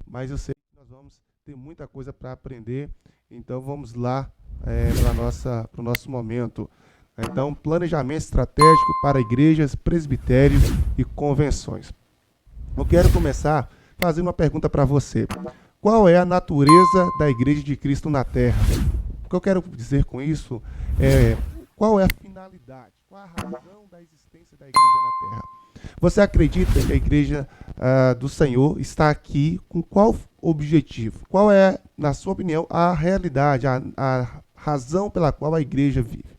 mas eu sei que nós vamos ter muita coisa para aprender. Então vamos lá para o nosso momento. Então, planejamento estratégico para igrejas, presbitérios e convenções. Eu quero começar fazendo uma pergunta para você. Qual é a natureza da Igreja de Cristo na Terra? O que eu quero dizer com isso é qual é a finalidade, qual a razão da existência da Igreja na Terra? Você acredita que a Igreja do Senhor está aqui com qual objetivo? Qual é, na sua opinião, a realidade, a razão pela qual a Igreja vive?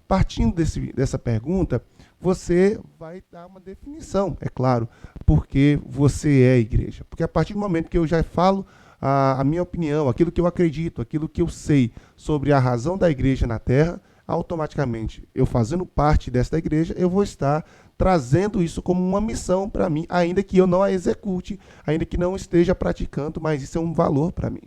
Partindo dessa pergunta, você vai dar uma definição, é claro, porque você é a igreja. Porque a partir do momento que eu já falo a minha opinião, aquilo que eu acredito, aquilo que eu sei sobre a razão da igreja na Terra, automaticamente, eu fazendo parte desta igreja, eu vou estar trazendo isso como uma missão para mim, ainda que eu não a execute, ainda que não esteja praticando, mas isso é um valor para mim.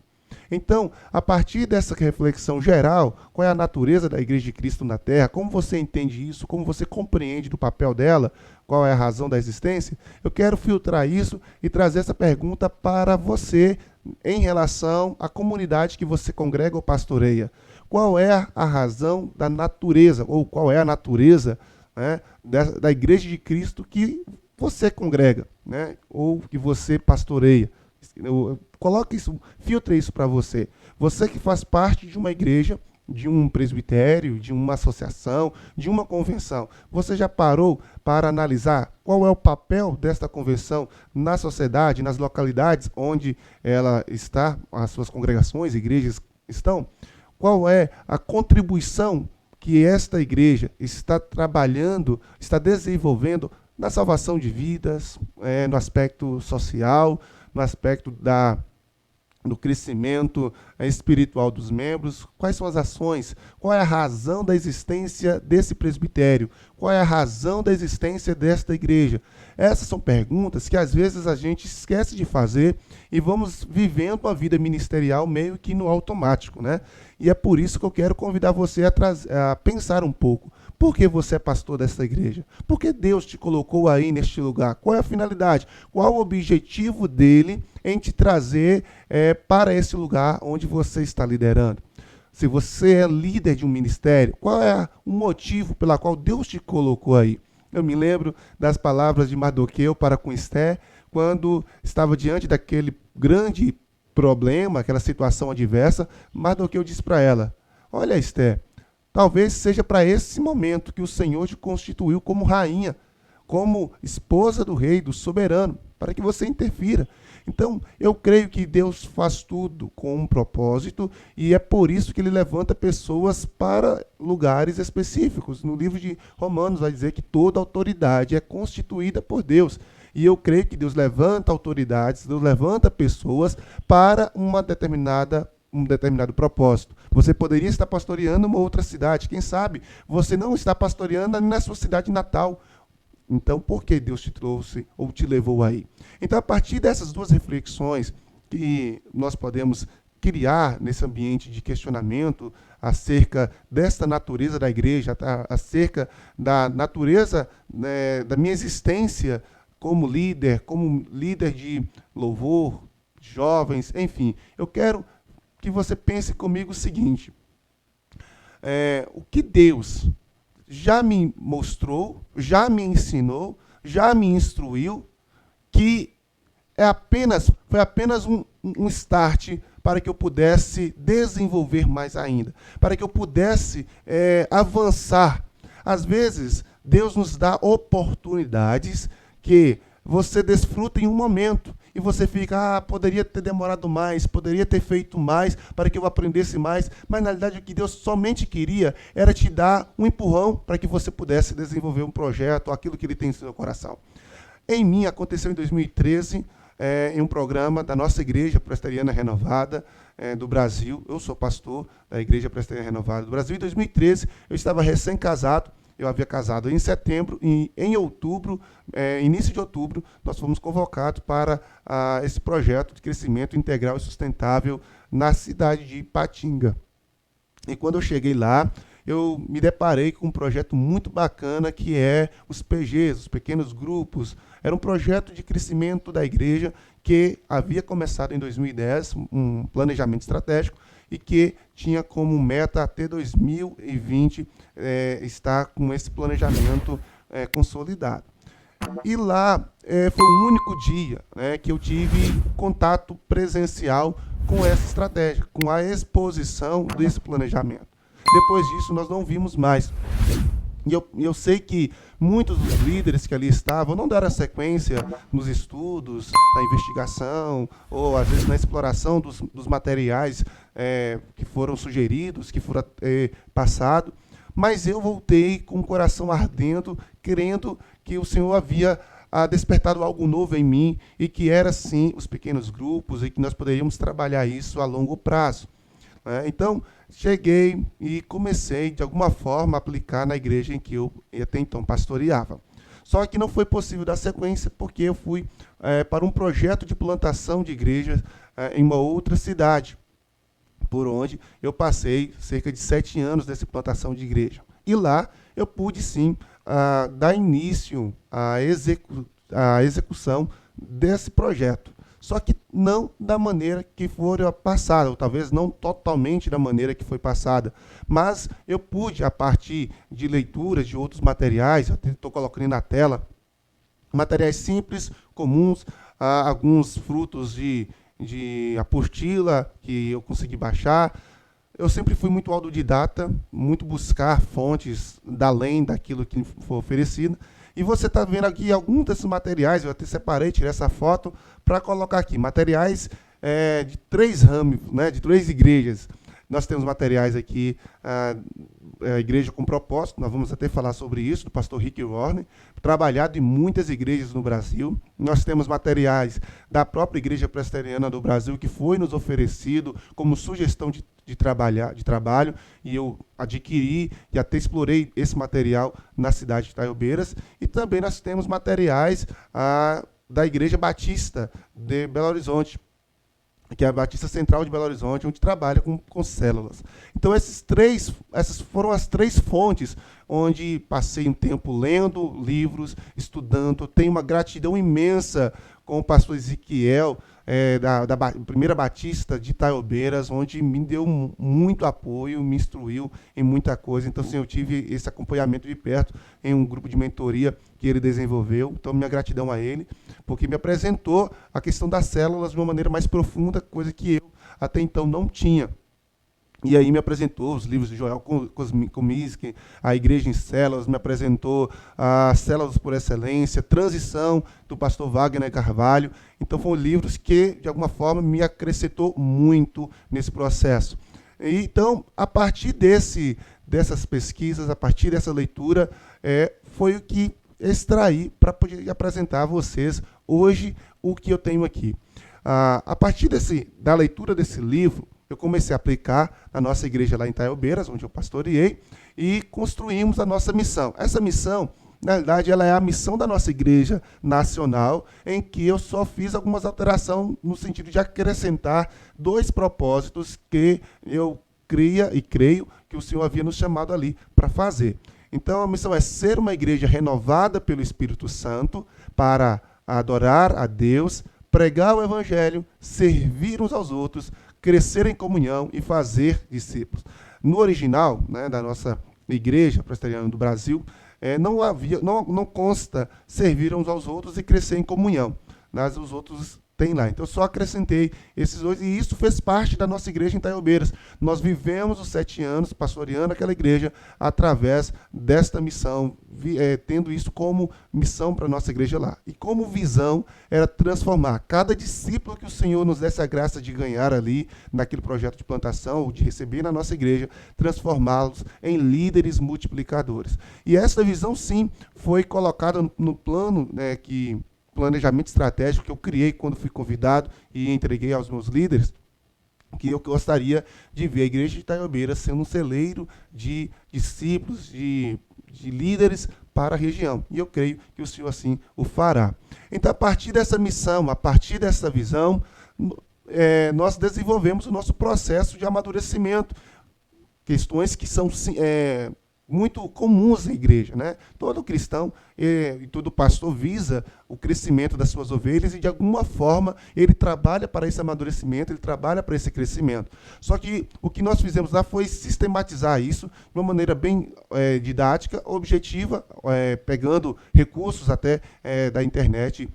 Então, a partir dessa reflexão geral, qual é a natureza da Igreja de Cristo na Terra, como você entende isso, como você compreende do papel dela, qual é a razão da existência, eu quero filtrar isso e trazer essa pergunta para você em relação à comunidade que você congrega ou pastoreia. Qual é a razão da natureza, ou qual é a natureza, né, da Igreja de Cristo que você congrega, né, ou que você pastoreia? Coloque isso, filtre isso para você. Você que faz parte de uma igreja, de um presbitério, de uma associação, de uma convenção, você já parou para analisar qual é o papel desta convenção na sociedade, nas localidades onde ela está, as suas congregações, igrejas estão? Qual é a contribuição que esta igreja está trabalhando, está desenvolvendo na salvação de vidas, no aspecto social, no aspecto do crescimento espiritual dos membros? Quais são as ações? Qual é a razão da existência desse presbitério? Qual é a razão da existência desta igreja? Essas são perguntas que às vezes a gente esquece de fazer e vamos vivendo a vida ministerial meio que no automático, né? E é por isso que eu quero convidar você a pensar um pouco. Por que você é pastor dessa igreja? Por que Deus te colocou aí neste lugar? Qual é a finalidade? Qual o objetivo dele em te trazer para esse lugar onde você está liderando? Se você é líder de um ministério, qual é o motivo pela qual Deus te colocou aí? Eu me lembro das palavras de Mardoqueu para com Esther, quando estava diante daquele grande problema, aquela situação adversa. Mardoqueu disse para ela: olha, Esther, talvez seja para esse momento que o Senhor te constituiu como rainha, como esposa do rei, do soberano, para que você interfira. Então, eu creio que Deus faz tudo com um propósito e é por isso que ele levanta pessoas para lugares específicos. No livro de Romanos vai dizer que toda autoridade é constituída por Deus. E eu creio que Deus levanta autoridades, Deus levanta pessoas para um determinado propósito. Você poderia estar pastoreando uma outra cidade, quem sabe você não está pastoreando na sua cidade natal. Então, por que Deus te trouxe ou te levou aí? Então, a partir dessas duas reflexões que nós podemos criar nesse ambiente de questionamento acerca desta natureza da igreja, acerca da natureza, né, da minha existência como líder de louvor, jovens, enfim, eu quero que você pense comigo o seguinte: o que Deus já me mostrou, já me ensinou, já me instruiu, que foi apenas um start para que eu pudesse desenvolver mais ainda, para que eu pudesse avançar. Às vezes, Deus nos dá oportunidades que você desfruta em um momento, e você fica, poderia ter demorado mais, poderia ter feito mais para que eu aprendesse mais, mas na realidade o que Deus somente queria era te dar um empurrão para que você pudesse desenvolver um projeto, aquilo que ele tem no seu coração. Em mim, aconteceu em 2013, em um programa da nossa Igreja Presbiteriana Renovada do Brasil. Eu sou pastor da Igreja Presbiteriana Renovada do Brasil. Em 2013, eu estava recém-casado. Eu havia casado em setembro e em outubro, início de outubro, nós fomos convocados para esse projeto de crescimento integral e sustentável na cidade de Ipatinga. E quando eu cheguei lá, eu me deparei com um projeto muito bacana que é os PGs, os pequenos grupos. Era um projeto de crescimento da igreja que havia começado em 2010, um planejamento estratégico, e que tinha como meta até 2020 estar com esse planejamento consolidado. E lá foi o único dia, né, que eu tive contato presencial com essa estratégia, com a exposição desse planejamento. Depois disso, nós não vimos mais. E eu sei que muitos dos líderes que ali estavam não deram sequência nos estudos, na investigação, ou às vezes na exploração dos materiais que foram sugeridos, que foram passados, mas eu voltei com o coração ardendo, crendo que o Senhor havia despertado algo novo em mim e que era, sim, os pequenos grupos e que nós poderíamos trabalhar isso a longo prazo. Então, cheguei e comecei, de alguma forma, a aplicar na igreja em que eu até então pastoreava. Só que não foi possível dar sequência, porque eu fui para um projeto de plantação de igrejas em uma outra cidade, por onde eu passei cerca de 7 anos nessa plantação de igreja. E lá eu pude, sim, dar início à execução desse projeto. Só que não da maneira que foi passada, ou talvez não totalmente da maneira que foi passada. Mas eu pude, a partir de leituras de outros materiais, eu estou colocando na tela, materiais simples, comuns, alguns frutos de apostila que eu consegui baixar. Eu sempre fui muito autodidata, muito buscar fontes além daquilo que foi oferecido. E você está vendo aqui alguns desses materiais, eu até separei, tirei essa foto para colocar aqui. Materiais de 3 ramos, né, de 3 igrejas. Nós temos materiais aqui, a Igreja com Propósito, nós vamos até falar sobre isso, do pastor Rick Warren, trabalhado em muitas igrejas no Brasil. Nós temos materiais da própria Igreja Presbiteriana do Brasil, que foi nos oferecido como sugestão de trabalho, e eu adquiri e até explorei esse material na cidade de Itaiobeiras. E também nós temos materiais da Igreja Batista de Belo Horizonte, que é a Batista Central de Belo Horizonte, onde trabalha com células. Então, essas foram as 3 fontes onde passei um tempo lendo livros, estudando. Tenho uma gratidão imensa com o pastor Ezequiel, da Primeira Batista de Itaiobeiras, onde me deu muito apoio, me instruiu em muita coisa. Então, assim, eu tive esse acompanhamento de perto em um grupo de mentoria que ele desenvolveu. Então, minha gratidão a ele, porque me apresentou a questão das células de uma maneira mais profunda, coisa que eu até então não tinha. E aí me apresentou os livros de Joel Comiskey, a Igreja em Células, me apresentou as Células por Excelência, Transição, do pastor Wagner Carvalho. Então, foram livros que, de alguma forma, me acrescentou muito nesse processo. Então, a partir dessas pesquisas, a partir dessa leitura, foi o que extraí para poder apresentar a vocês hoje o que eu tenho aqui. A partir da leitura desse livro, eu comecei a aplicar na nossa igreja lá em Itaiobeiras, onde eu pastoreei, e construímos a nossa missão. Essa missão, na realidade, ela é a missão da nossa igreja nacional, em que eu só fiz algumas alterações no sentido de acrescentar 2 propósitos que eu cria e creio que o Senhor havia nos chamado ali para fazer. Então, a missão é ser uma igreja renovada pelo Espírito Santo para adorar a Deus, pregar o Evangelho, servir uns aos outros, crescer em comunhão e fazer discípulos. No original, né, da nossa igreja presbiteriana do Brasil, não consta servir uns aos outros e crescer em comunhão. Mas os outros tem lá. Então, eu só acrescentei esses 2, e isso fez parte da nossa igreja em Itaiobeiras. Nós vivemos os 7 anos pastoreando aquela igreja através desta missão, tendo isso como missão para a nossa igreja lá. E como visão era transformar cada discípulo que o Senhor nos desse a graça de ganhar ali, naquele projeto de plantação, ou de receber na nossa igreja, transformá-los em líderes multiplicadores. E essa visão, sim, foi colocada no plano, né, planejamento estratégico que eu criei quando fui convidado e entreguei aos meus líderes, que eu gostaria de ver a igreja de Itaiobeiras sendo um celeiro de discípulos, de líderes para a região. E eu creio que o Senhor assim o fará. Então, a partir dessa missão, a partir dessa visão, nós desenvolvemos o nosso processo de amadurecimento. questões que são muito comuns na igreja, né? Todo cristão e todo pastor visa o crescimento das suas ovelhas e, de alguma forma, ele trabalha para esse amadurecimento, ele trabalha para esse crescimento. Só que o que nós fizemos lá foi sistematizar isso de uma maneira bem didática, objetiva, pegando recursos até da internet,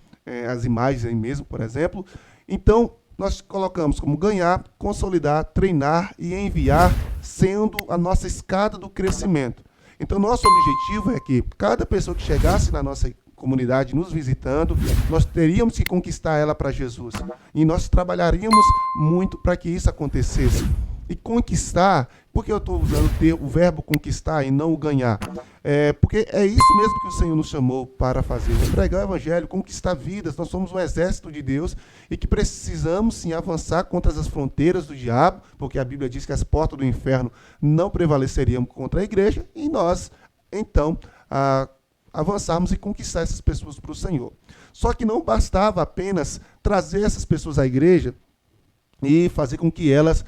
as imagens aí mesmo, por exemplo. Então, nós colocamos como ganhar, consolidar, treinar e enviar, sendo a nossa escada do crescimento. Então, nosso objetivo é que cada pessoa que chegasse na nossa comunidade nos visitando, nós teríamos que conquistar ela para Jesus. E nós trabalharíamos muito para que isso acontecesse. E conquistar, por que eu estou usando o verbo conquistar e não o ganhar? Porque é isso mesmo que o Senhor nos chamou para fazer. Pregar o Evangelho, conquistar vidas. Nós somos um exército de Deus e que precisamos sim avançar contra as fronteiras do diabo, porque a Bíblia diz que as portas do inferno não prevaleceriam contra a igreja, e nós, então, avançarmos e conquistar essas pessoas para o Senhor. Só que não bastava apenas trazer essas pessoas à igreja e fazer com que elas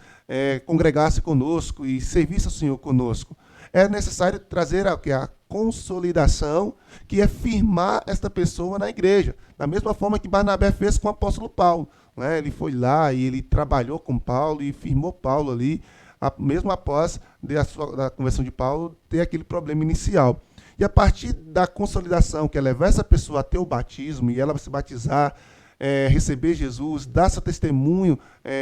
congregassem conosco e servissem ao Senhor conosco. É necessário trazer a consolidação, que é firmar esta pessoa na igreja. Da mesma forma que Barnabé fez com o apóstolo Paulo. Né? Ele foi lá e ele trabalhou com Paulo e firmou Paulo ali, mesmo após da conversão de Paulo ter aquele problema inicial. E a partir da consolidação, que é levar essa pessoa a ter o batismo e ela se batizar, receber Jesus, dar seu testemunho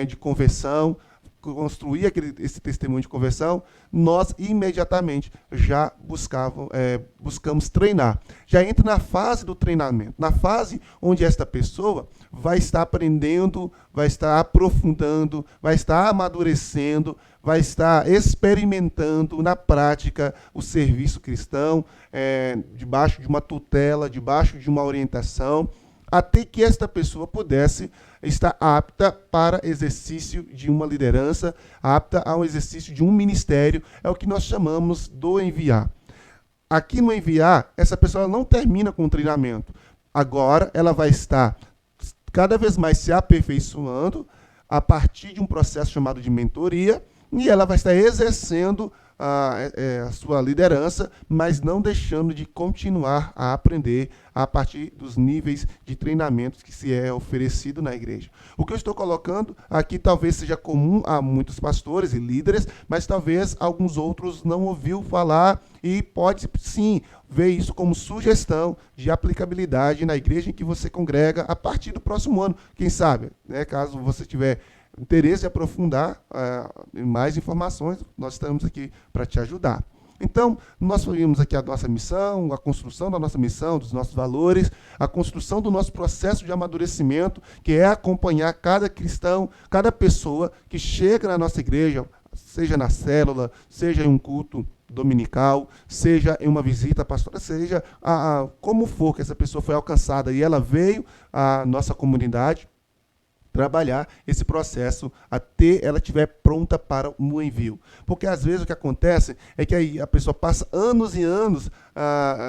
de conversão, construir esse testemunho de conversão, nós imediatamente já buscamos treinar. Já entra na fase do treinamento, na fase onde esta pessoa vai estar aprendendo, vai estar aprofundando, vai estar amadurecendo, vai estar experimentando na prática o serviço cristão, debaixo de uma tutela, debaixo de uma orientação, até que esta pessoa pudesse estar apta para exercício de uma liderança, apta ao exercício de um ministério, é o que nós chamamos do enviar. Aqui no enviar, essa pessoa não termina com o treinamento. Agora, ela vai estar cada vez mais se aperfeiçoando a partir de um processo chamado de mentoria, e ela vai estar exercendo a sua liderança, mas não deixando de continuar a aprender a partir dos níveis de treinamentos que se é oferecido na igreja. O que eu estou colocando aqui talvez seja comum a muitos pastores e líderes, mas talvez alguns outros não ouviu falar e pode, sim, ver isso como sugestão de aplicabilidade na igreja em que você congrega a partir do próximo ano. Quem sabe, né, caso você tiver interesse em aprofundar mais informações, nós estamos aqui para te ajudar. Então, nós vimos aqui a nossa missão, a construção da nossa missão, dos nossos valores, a construção do nosso processo de amadurecimento, que é acompanhar cada cristão, cada pessoa que chega na nossa igreja, seja na célula, seja em um culto dominical, seja em uma visita pastoral, seja como for que essa pessoa foi alcançada e ela veio à nossa comunidade, trabalhar esse processo até ela estiver pronta para o envio. Porque, às vezes, o que acontece é que aí a pessoa passa anos e anos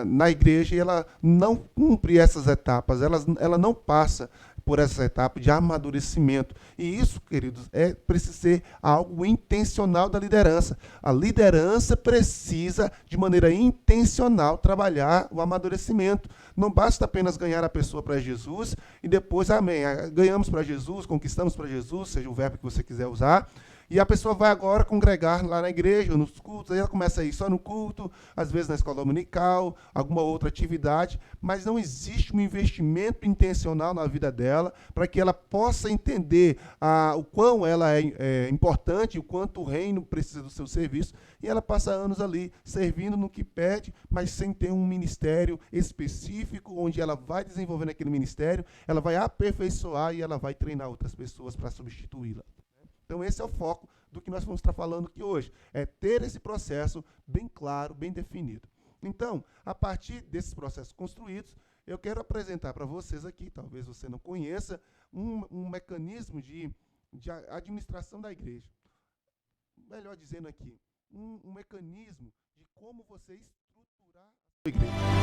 na igreja e ela não cumpre essas etapas, ela não passa por essa etapa de amadurecimento. E isso, queridos, precisa ser algo intencional da liderança. A liderança precisa, de maneira intencional, trabalhar o amadurecimento. Não basta apenas ganhar a pessoa para Jesus e depois, amém, ganhamos para Jesus, conquistamos para Jesus, seja o verbo que você quiser usar, e a pessoa vai agora congregar lá na igreja, nos cultos, aí ela começa a ir só no culto, às vezes na escola dominical, alguma outra atividade, mas não existe um investimento intencional na vida dela para que ela possa entender o quão ela é importante, o quanto o reino precisa do seu serviço, e ela passa anos ali servindo no que pede, mas sem ter um ministério específico, onde ela vai desenvolvendo aquele ministério, ela vai aperfeiçoar e ela vai treinar outras pessoas para substituí-la. Então, esse é o foco do que nós vamos estar falando aqui hoje, é ter esse processo bem claro, bem definido. Então, a partir desses processos construídos, eu quero apresentar para vocês aqui, talvez você não conheça, um mecanismo de administração da igreja. Melhor dizendo aqui, um mecanismo de como você estruturar a sua igreja.